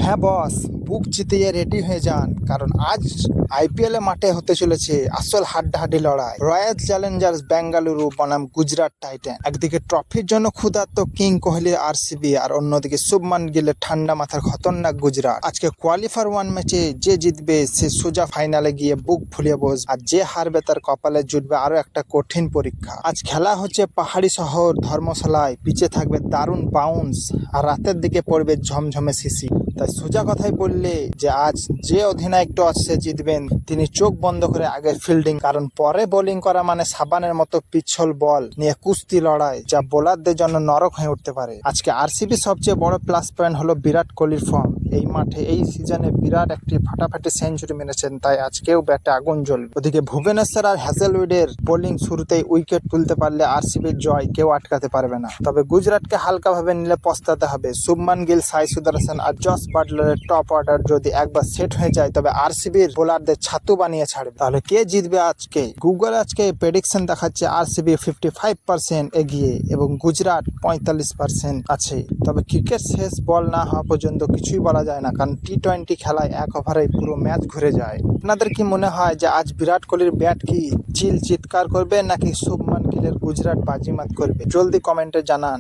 হ্যাঁ বস, বুক চিতিয়ে রেডি হয়ে যান, কারণ আজ আইপিএল এ মাঠে হতে চলেছে আসল হাড্ডাহাড্ডি লড়াই। রয়্যাল চ্যালেঞ্জার্স বেঙ্গালুরু বনাম গুজরাট টাইটান। একদিকে ট্রফির জন্য ক্ষুধার্ত কিং কোহলি আরসিবি, আর অন্যদিকে শুভমান গিলের ঠান্ডা মাথার খতরনাক গুজরাট। আজকে কোয়ালিফায়ার ওয়ান ম্যাচে যে জিতবে সে সোজা ফাইনালে গিয়ে বুক ফুলিয়ে বসবে, আর যে হারবে তার কপালে জুটবে আরো একটা কঠিন পরীক্ষা। আজ খেলা হচ্ছে পাহাড়ি শহর ধর্মশালায়, পিচে থাকবে দারুণ বাউন্স, আর রাতের দিকে পড়বে ঝমঝমে শিশি। তাই সোজা কথাই বললে যে আজ যে অধিনায়ক টস সে জিতবেন তিনি চোখ বন্ধ করে আগের ফিল্ডিং, কারণ পরে বোলিং করা মানে সাবানের মতো পিছল বল নিয়ে কুস্তি লড়াই, যা বোলারদের জন্য নরক হয়ে উঠতে পারে। আজকে আরসিবি সবচেয়ে বড় প্লাস পয়েন্ট হলো বিরাট কোহলির ফর্ম। এই মাঠে এই সিজনে বিরাট একটি ফাটাফাটি সেঞ্চুরি মেরেছেন, তাই আজকেও ব্যাটে আগুন জ্বলবে। ওদিকে ভুবনেশ্বর আর হ্যাজেলউডের বোলিং শুরুতেই উইকেট তুলতে পারলে আরসিবির জয় কেউ আটকাতে পারবে না। তবে গুজরাটকে হালকাভাবে নিলে পস্তাতে হবে। শুভমান গিল, সাই সুদর্শন আর জস বাটলারের টপ অর্ডার যদি একবার সেট হয়ে যায় তবে আরসিবির বোলারদের ছাতু বানিয়ে ছাড়বে। তাহলে কে জিতবে আজকে? গুগল আজকে প্রেডিকশন দেখাচ্ছে আরসিবি 55% এগিয়ে এবং গুজরাট 45% আছে। তবে ক্রিকেট শেষ বল না হওয়া পর্যন্ত কিছুই বলা যায় না, কারণ টি-20 খেলায় এক ওভারে পুরো ম্যাচ ঘুরে যায়। আপনাদের কি মনে হয় যে আজ বিরাট কোহলির ব্যাট কি চিৎকার করবে নাকি শুভমান গিলের গুজরাট বাজিমাত করবে? জলদি কমেন্টে জানান।